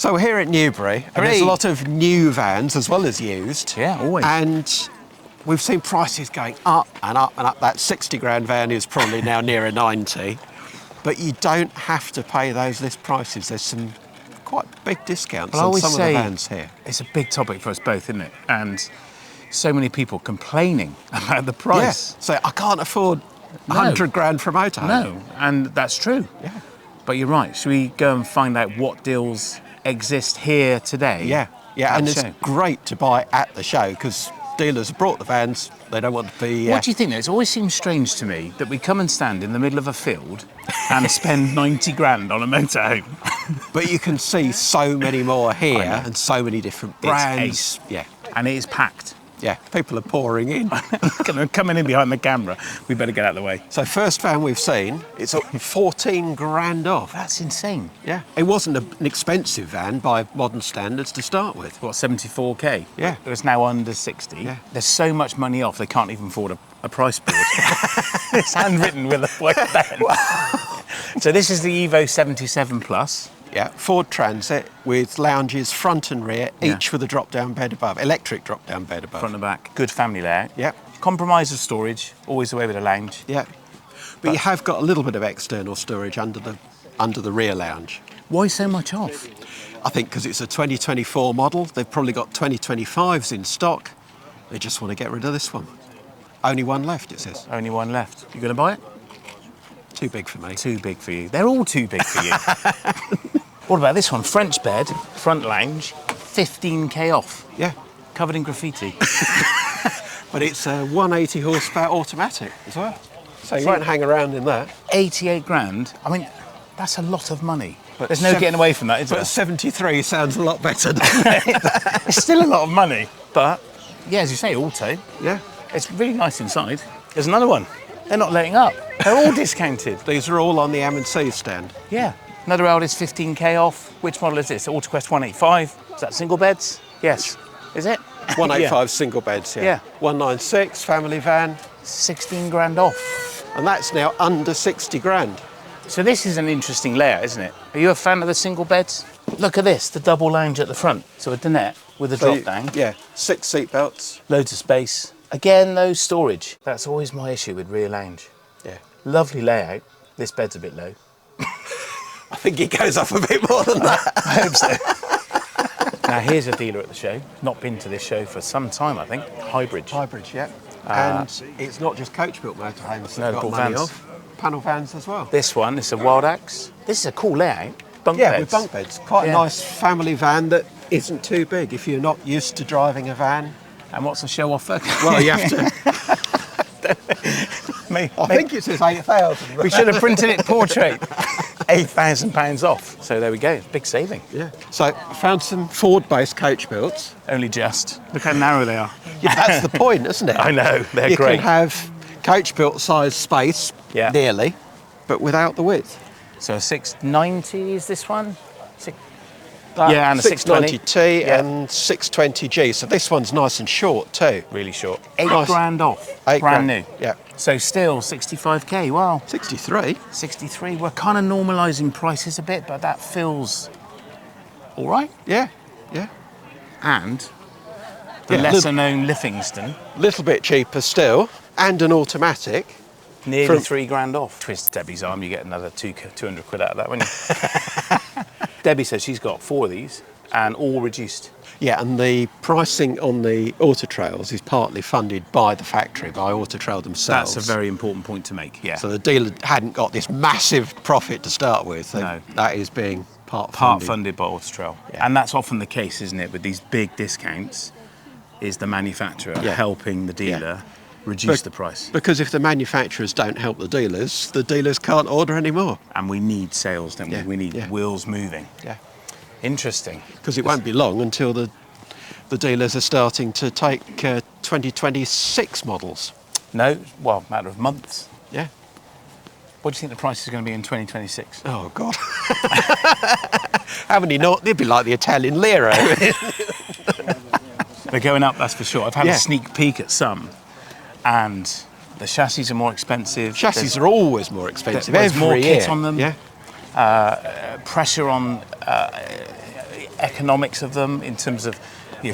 So we're here at Newbury, and there's a lot of new vans as well as used. Yeah, always. And we've seen prices going up and up and up. That 60 grand van is probably now nearer 90. But you don't have to pay those list prices. There's some quite big discounts on some of the vans here. It's a big topic for us both, isn't it? And so many people complaining about the price. Yeah. So I can't afford 100 grand for a motorhome. No, and that's true. Yeah. But you're right. Should we go and find out what deals exist here today? Yeah, and it's great to buy at the show because dealers have brought the vans. They don't want to be... What do you think, though? It always seems strange to me that we come and stand in the middle of a field and spend 90 grand on a motorhome. But you can see so many more here and so many different brands. Yeah, and it is packed. Yeah, people are pouring in. Coming in behind the camera. We better get out of the way. So first van we've seen, it's 14 grand off. That's insane. Yeah. It wasn't an expensive van by modern standards to start with. What, 74k? Yeah. It's now under 60. Yeah. There's so much money off, they can't even afford a price board. It's handwritten with a white pen. So this is the Evo 77 Plus. Yeah, Ford Transit with lounges front and rear, each with a drop-down bed above, electric drop-down bed above. Front and back. Good family layout. Yeah. Compromise of storage, always the way with a lounge. Yeah. But you have got a little bit of external storage under the rear lounge. Why so much off? I think because it's a 2024 model. They've probably got 2025s in stock. They just want to get rid of this one. Only one left, it says. Only one left. You going to buy it? Too big for me. Too big for you. They're all too big for you. What about this one? French bed, front lounge, 15k off. Yeah. Covered in graffiti. But it's a 180 horsepower automatic as well. So you won't hang around in that. 88 grand. I mean, that's a lot of money. But there's no getting away from that, is there? But 73 sounds a lot better. It's still a lot of money. But, yeah, as you say, auto. Yeah. It's really nice inside. There's another one. They're not letting up. They're all discounted. These are all on the M&C stand. Yeah. Another Aldi's 15k off. Which model is this? AutoQuest 185. Is that single beds? Yes. Is it? 185 single beds, yeah. 196 family van. 16 grand off. And that's now under 60 grand. So this is an interesting layout, isn't it? Are you a fan of the single beds? Look at this, the double lounge at the front. So a dinette with a drop down. Yeah, 6 seat belts. Loads of space. Again, no storage. That's always my issue with rear lounge. Yeah. Lovely layout. This bed's a bit low. I think it goes up a bit more than that. I hope so. Now here's a dealer at the show. Not been to this show for some time, I think. Highbridge. Highbridge, yeah. And it's not just Coachbuilt motorhomes that got money off. Panel vans as well. This one is a Wild Axe. This is a cool layout. Bunk beds. With bunk beds. Quite a nice family van that isn't too big if you're not used to driving a van. And what's the show offer? Well, you have to. I think it says 8,000. We should have printed it portrait. £8,000 off. So there we go. Big saving. Yeah. So I found some Ford-based Coachbuilts. Only just. Look how narrow they are. Yeah, that's the point, isn't it? I know. They're great. You can have Coachbuilt size space, nearly, but without the width. So a 690 is this one? And a 690T and 620G. So this one's nice and short too. Really short. 8 grand off. Brand new. Yeah. So still 65k. Wow. 63. 63. We're kind of normalising prices a bit, but that feels all right. Yeah. Yeah. And the lesser known Livingston. A little bit cheaper still, and an automatic. Nearly 3 grand off. Twist Debbie's arm, you get another 200 quid out of that, wouldn't you? Debbie says she's got 4 of these and all reduced. Yeah, and the pricing on the Auto Trails is partly funded by the factory, by Auto Trail themselves. That's a very important point to make, yeah. So the dealer hadn't got this massive profit to start with. No. That is being part funded by Auto Trail. Yeah. And that's often the case, isn't it, with these big discounts, is the manufacturer helping the dealer reduce the price. Because if the manufacturers don't help the dealers can't order anymore. And we need sales, don't we? We need wheels moving. Yeah. Interesting. Because it won't be long until the dealers are starting to take 2026 models. No, well, matter of months. Yeah. What do you think the price is going to be in 2026? Oh, God. How many not? They'd be like the Italian lira. They're going up, that's for sure. I've had a sneak peek at some, and the chassis are more expensive. Chassis are always more expensive. There's more kit on them. Yeah. Pressure on economics of them in terms of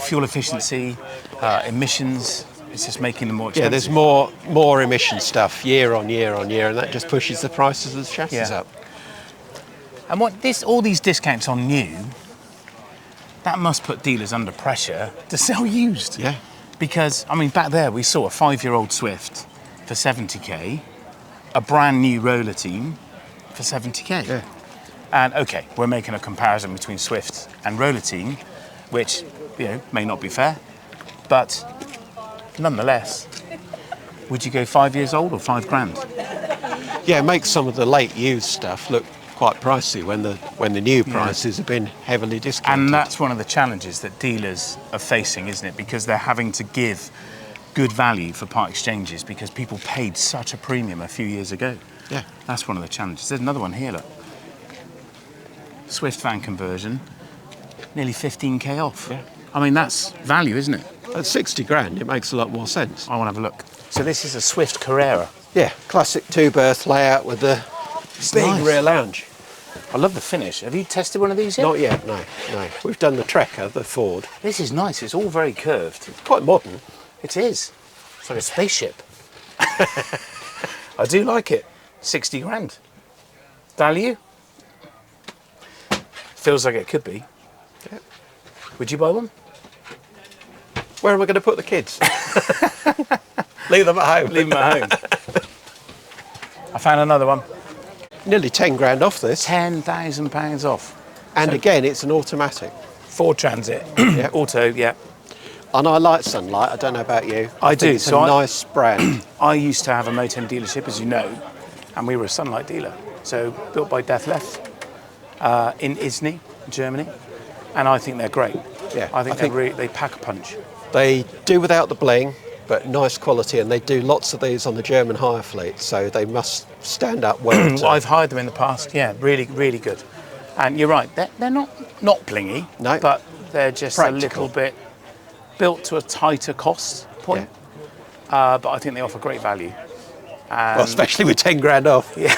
fuel efficiency, emissions. It's just making them more expensive. Yeah, there's more emission stuff year on year on year, and that just pushes the prices of the chassis up. And all these discounts on new, that must put dealers under pressure to sell used. Yeah. Because, I mean, back there we saw a 5-year-old Swift for 70k, a brand new roller team for 70k. Yeah. And okay, we're making a comparison between Swift and roller team, which, may not be fair, but nonetheless, would you go 5 years old or £5,000? Yeah, it makes some of the late used stuff look quite pricey when the new prices have been heavily discounted. And that's one of the challenges that dealers are facing, isn't it? Because they're having to give good value for part exchanges because people paid such a premium a few years ago. Yeah. That's one of the challenges. There's another one here, look. Swift van conversion, nearly 15k off. Yeah. I mean, that's value, isn't it? At 60 grand, it makes a lot more sense. I want to have a look. So this is a Swift Carrera. Yeah, classic two-berth layout with the big nice. rear lounge. I love the finish. Have you tested one of these yet? Not yet, no. We've done the Trekker, the Ford. This is nice. It's all very curved. It's quite modern. It is. It's like a spaceship. I do like it. 60 grand. Value? Feels like it could be. Yeah. Would you buy one? Where am I going to put the kids? Leave them at home. Leave them at home. I found another one. Nearly 10 grand off this. £10,000 off. And again, it's an automatic. Ford Transit. Yeah. Auto, yeah. And I like Sunlight. I don't know about you. I do. It's a nice brand. I used to have a Motorhome dealership, as you know, and we were a Sunlight dealer. So built by Deathlef in Isny, Germany. And I think they're great. Yeah. I think they pack a punch. They do without the bling, but nice quality, and they do lots of these on the German hire fleet, so they must stand up well. Well, I've hired them in the past, yeah, really, really good. And you're right, they're not blingy, no, but they're just practical. a little bit built to a tighter cost point. Yeah. But I think they offer great value. Well, especially with 10 grand off. Yeah,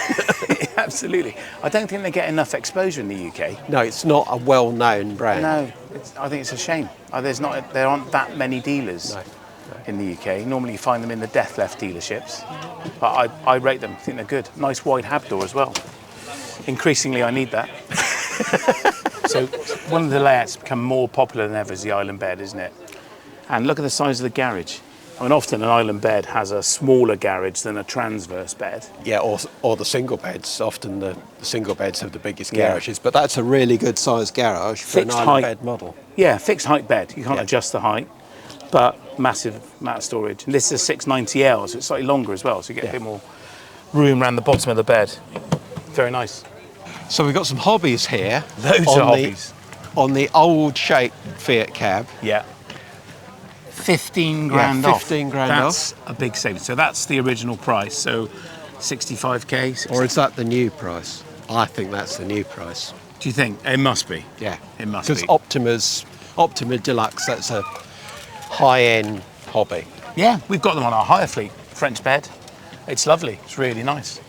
absolutely. I don't think they get enough exposure in the UK. No, it's not a well-known brand. No, I think it's a shame. There aren't that many dealers. No. In the UK. Normally you find them in the Deathlef dealerships, but I rate them. I think they're good. Nice wide hab door as well. Increasingly I need that. So one of the layouts become more popular than ever is the island bed, isn't it? And look at the size of the garage. I mean, often an island bed has a smaller garage than a transverse bed. Yeah, or the single beds. Often the single beds have the biggest garages, but that's a really good sized garage for Fixed an island height bed model. Yeah, fixed height bed. You can't adjust the height. But massive amount of storage. And this is a 690L, so it's slightly longer as well, so you get a bit more room around the bottom of the bed. Very nice. So we've got some hobbies here. Loads of hobbies. On the old shape Fiat cab. Yeah. 15 grand off. 15 grand that's off. A big saving. So that's the original price, so 65k. 60. Or is that the new price? I think that's the new price. Do you think? It must be. Yeah. It must be. Because Optima Deluxe, that's a high-end hobby. Yeah, we've got them on our hire fleet. French bed. It's lovely. It's really nice.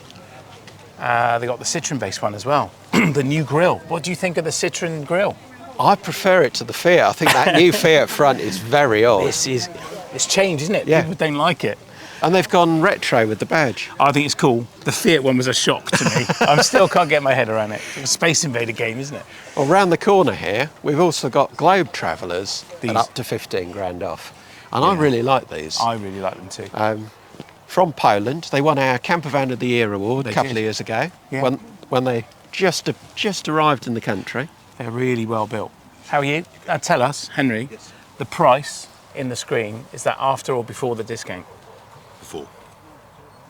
They got the Citroen-based one as well. The new grille. What do you think of the Citroen grille? I prefer it to the Fiat. I think that new Fiat front is very odd. It's changed, isn't it? Yeah. People don't like it. And they've gone retro with the badge. I think it's cool. The Fiat one was a shock to me. I still can't get my head around it. It's a Space Invader game, isn't it? Well, round the corner here, we've also got Globe Travellers at up to 15 grand off. And I really like these. I really like them too. From Poland. They won our Campervan of the Year award a couple of years ago when they just arrived in the country. They're really well built. How are you? Tell us, Henry, the price in the screen, is that after or before the discount?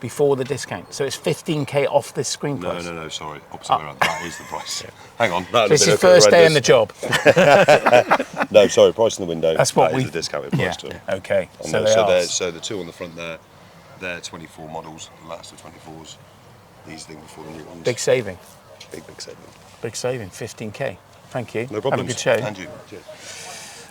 Before the discount. So it's 15k off this screen price? No, sorry. Opposite way around. That is the price. Hang on. This is your first day in the job. No, sorry, price in the window. That's what is the discounted price to it. Okay. So the two on the front there, they're 24 models, the last are 24s. These things before the new ones. Big saving. Big saving. Big saving, 15k. Thank you. No problem. Have a good show. And you. Cheers.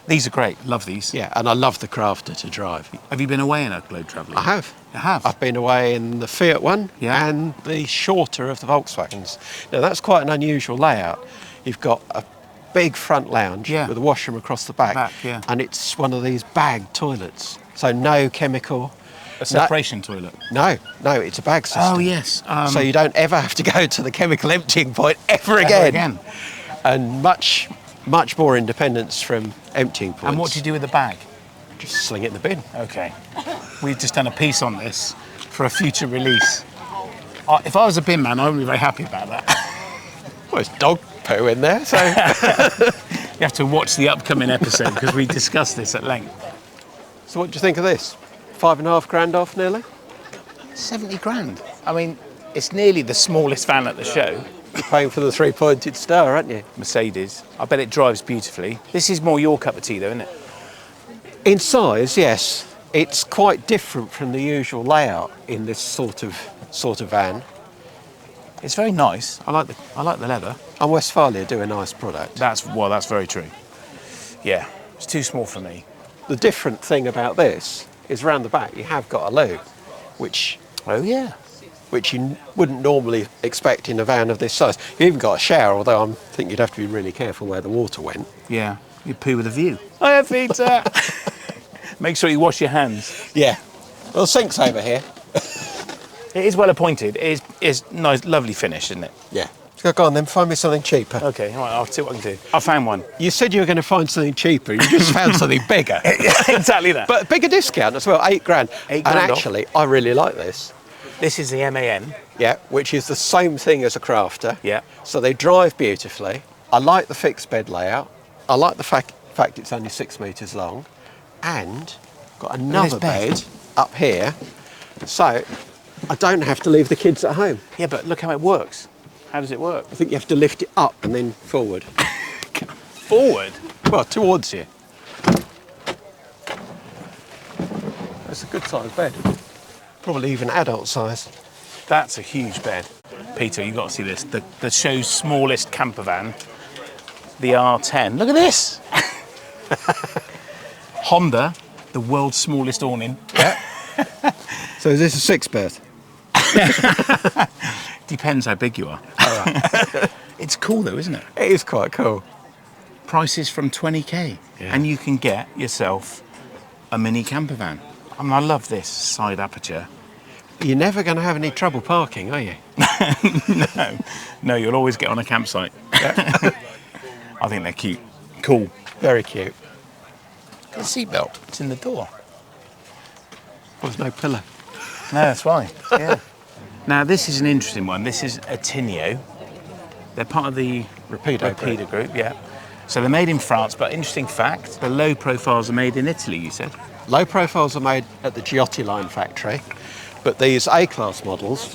These are great. Love these. Yeah, and I love the Crafter to drive. Have you been away in a Globe Traveller? I have. You have? I've been away in the Fiat one and the shorter of the Volkswagens. Now, that's quite an unusual layout. You've got a big front lounge with a washroom across the back. And it's one of these bag toilets. So no chemical. A separation toilet? No, it's a bag system. Oh, yes. So you don't ever have to go to the chemical emptying point ever again. And much more independence from emptying points. And what do you do with the bag? Just sling it in the bin. Okay. We've just done a piece on this for a future release. If I was a bin man, I would be very happy about that. Well, it's dog poo in there, so... You have to watch the upcoming episode because we discussed this at length. So what do you think of this? 5.5 grand off nearly? 70 grand. I mean, it's nearly the smallest van at the show. You're paying for the 3-pointed star, aren't you? Mercedes. I bet it drives beautifully. This is more your cup of tea though, isn't it? In size, yes. It's quite different from the usual layout in this sort of van. It's very nice. I like the leather. And Westfalia do a nice product. That's very true. Yeah, it's too small for me. The different thing about this is around the back you have got a loo, which you wouldn't normally expect in a van of this size. You even got a shower, although I think you'd have to be really careful where the water went. Yeah, you poo with a view. Hiya, Peter. Make sure you wash your hands. Yeah. Well, the sink's over here. It is well appointed. It is nice, lovely finish, isn't it? Yeah. So go on then, find me something cheaper. Okay, all right, I'll see what I can do. I found one. You said you were going to find something cheaper. You just found something bigger. Exactly that. But bigger discount as well, 8 grand. 8 grand and actually, I really like this. This is the MAN. Yeah, which is the same thing as a Crafter. Yeah. So they drive beautifully. I like the fixed bed layout. I like the fact it's only 6 metres long. And got another bed up here. So I don't have to leave the kids at home. Yeah, but look how it works. How does it work? I think you have to lift it up and then forward. Forward? Well, towards you. It's a good sized bed. Probably even adult size. That's a huge bed. Peter, you've got to see this. The show's smallest camper van, the R10. Look at this! Honda, the world's smallest awning. Yeah. So is this a 6-berth? Depends how big you are. All right. It's cool though, isn't it? It is quite cool. Prices from 20k. Yeah. And you can get yourself a mini camper van. I mean, I love this side aperture. You're never going to have any trouble parking, are you? No, you'll always get on a campsite. Yeah. I think they're cute. Cool. Very cute. The seatbelt, it's in the door. There's no pillow. No, that's fine. Yeah. Now, this is an interesting one. This is a Tinio. They're part of the Rapido group, yeah. So they're made in France, but interesting fact, the low profiles are made in Italy, you said? Low profiles are made at the Giotti line factory, but these A-class models,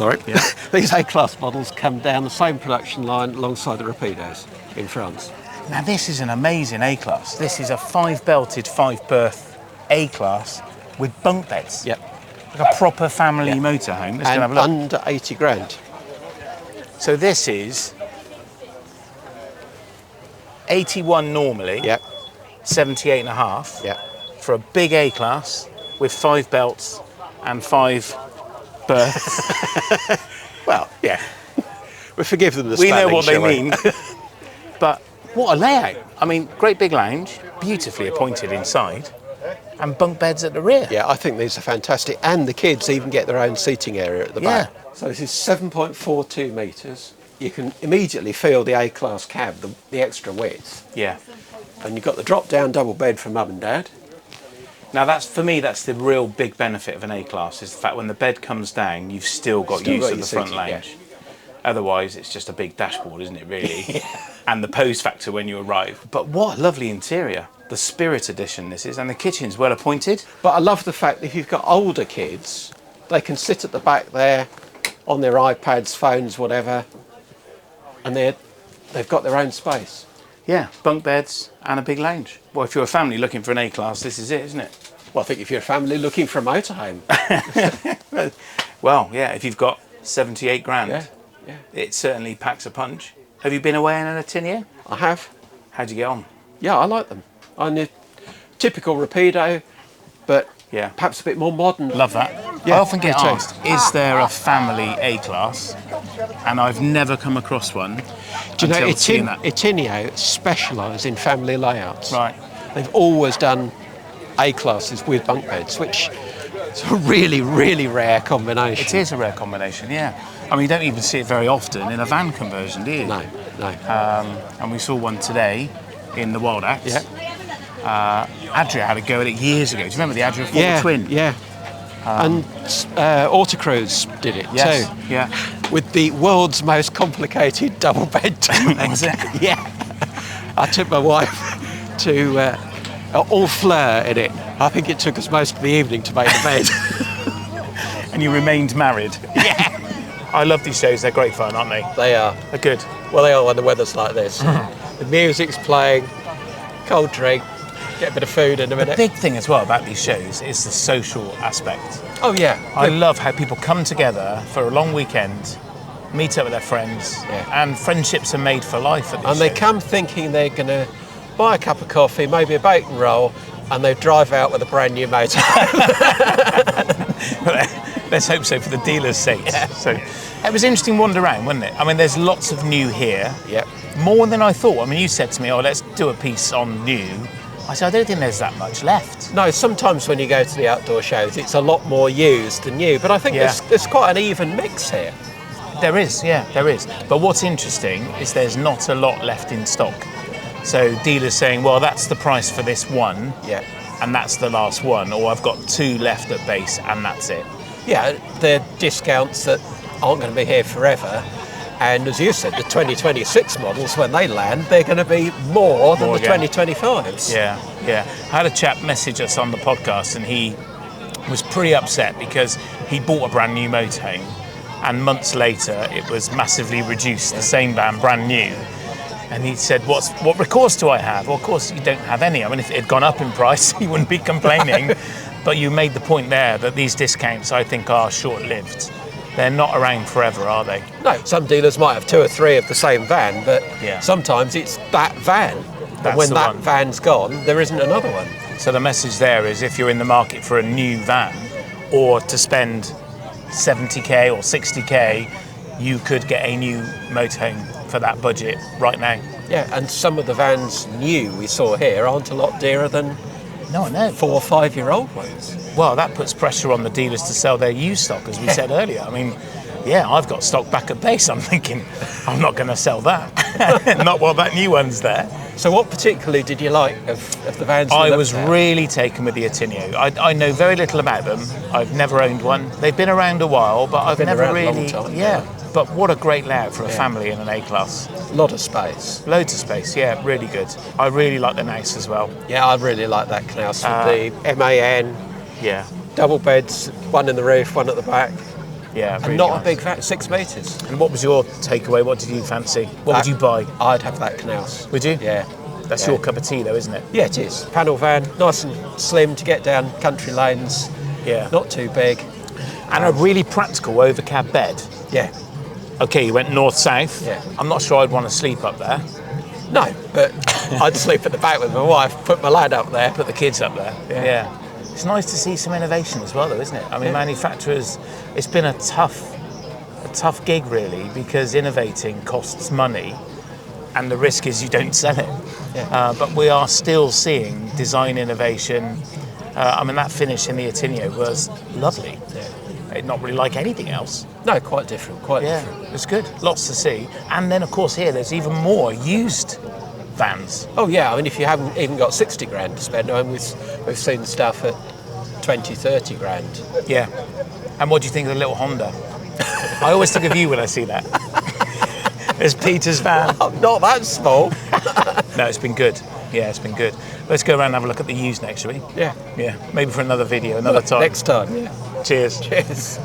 these A-class models come down the same production line alongside the Rapidos in France. Now, this is an amazing A-class. This is a 5-belted, 5-berth A-class with bunk beds. Yep. Like a proper family motorhome. Let's go have a look. Under 80 grand. So this is 81 normally. Yep. 78 and a half. Yep. For a big A-class with 5 belts and 5 berths. Well, yeah. We forgive them the spelling, we know what they mean. But what a layout. I mean, great big lounge, beautifully appointed inside, and bunk beds at the rear. Yeah, I think these are fantastic. And the kids even get their own seating area at the back. So this is 7.42 metres. You can immediately feel the A-class cab, the extra width. Yeah. And you've got the drop-down double bed for mum and dad. Now, for me, that's the real big benefit of an A-class, is the fact when the bed comes down, you've still got use of the front lounge. Yeah. Otherwise, it's just a big dashboard, isn't it, really? And the pose factor when you arrive. But what a lovely interior. The Spirit Edition this is, and the kitchen's well appointed. But I love the fact that if you've got older kids, they can sit at the back there on their iPads, phones, whatever, and they've got their own space. Yeah, bunk beds and a big lounge. Well, if you're a family looking for an A-class, this is it, isn't it? Well, I think if you're a family looking for a motorhome. Well, yeah, if you've got 78 grand, yeah. It certainly packs a punch. Have you been away in a Tinio? I have. How'd you get on? Yeah, I like them. I'm a typical Rapido, but Yeah. Perhaps a bit more modern. Love that. Yeah, I often get me too. asked, is there a family A-Class? And I've never come across one. Do you know, until seeing that. Itineo specialise in family layouts. Right. They've always done A-classes with bunk beds, which is a really, really rare combination. It is a rare combination, yeah. I mean, you don't even see it very often in a van conversion, do you? No. And we saw one today in the Wild Axe. Yeah. Adria had a go at it years ago. Do you remember the Adria 4 Twin? Yeah. And Autocruise did it Yes, too. yeah. With the world's most complicated double bed. Was it? Yeah. I took my wife to all fleur in it. I think it took us most of the evening to make the bed. And you remained married. Yeah. I love these shows. They're great fun, aren't they? They are. They're good. Well, they are when the weather's like this. The music's playing, cold drink, get a bit of food in a The minute. big thing as well about these shows is the social aspect. Oh, yeah. I love how people come together for a long weekend, meet up with their friends, Yeah. and friendships are made for life at these And they shows. come thinking they're going to buy a cup of coffee, maybe a bacon roll, and they drive out with a brand new motor. Let's hope so for the dealer's sake. Yeah. So it was an interesting wander around, wasn't it? I mean, there's lots of new here. Yep. More than I thought. I mean, you said to me, let's do a piece on new. I said, I don't think there's that much left. No, sometimes when you go to the outdoor shows, it's a lot more used than new, but I think Yeah. there's quite an even mix here. There is, yeah, there is. But what's interesting is there's not a lot left in stock. So dealers saying, well, that's the price for this one, Yeah. and that's the last one, or I've got 2 left at base, and that's it. Yeah, they're discounts that aren't going to be here forever. And as you said, the 2026 models, when they land, they're going to be more than More the again. 2025s. Yeah. I had a chap message us on the podcast, and he was pretty upset because he bought a brand new motorhome, and months later it was massively reduced, the same van, brand new. And he said, what recourse do I have? Well, of course, you don't have any. I mean, if it had gone up in price, he wouldn't be complaining. But you made the point there that these discounts, I think, are short-lived. They're not around forever, are they? No, some dealers might have 2 or 3 of the same van, but Yeah. sometimes it's that van. That's And when the that one. van's gone, there isn't another one. So the message there is if you're in the market for a new van or to spend 70k or 60k, you could get a new motorhome for that budget right now. Yeah, and some of the vans new we saw here aren't a lot dearer than No, I know. 4 or 5 year old ones. Well, that puts pressure on the dealers to sell their used stock, as we said earlier. I mean, yeah, I've got stock back at base. I'm thinking, I'm not going to sell that. Not while that new one's there. So what particularly did you like of the vans? I you was looked at? really taken with the Itineo. I know very little about them. I've never owned one. They've been around a while, but I've been never around a long really. time, yeah. But what a great layout for a Yeah. family in an A-Class. Lot of space. Loads of space, yeah, really good. I really like the Nace as well. Yeah, I really like that Knaus with the MAN, Yeah, double beds, one in the roof, one at the back. yeah, And really not nice. a big van, 6 metres. And what was your takeaway? What did you fancy? What would you buy? I'd have that Knaus. Would you? Yeah. That's Yeah. your cup of tea, though, isn't it? Yeah, it is. Panel van, nice and slim to get down country lanes, Yeah. not too big. And a really practical overcab bed. Yeah. Okay, you went north-south. Yeah. I'm not sure I'd want to sleep up there. No, but I'd sleep at the back with my wife, put my lad up there. Put the kids up there. Yeah. It's nice to see some innovation as well, though, isn't it? I mean, Yeah. manufacturers, it's been a tough gig, really, because innovating costs money, and the risk is you don't sell it. Yeah. But we are still seeing design innovation. I mean, that finish in the Itineo was lovely. It's not really like anything else. No, quite different, quite Yeah, different. it's good. Lots to see. And then, of course, here there's even more used vans. Oh yeah, I mean, if you haven't even got 60 grand to spend, I mean, we've seen stuff at 20, 30 grand. Yeah. And what do you think of the little Honda? I always think of you when I see that. There's Peter's van. Oh, not that small. No, it's been good. Yeah, it's been good. Let's go around and have a look at the used next, shall we? Yeah. Yeah, maybe for another video, another time. Next time. Yeah. Cheers. Cheers.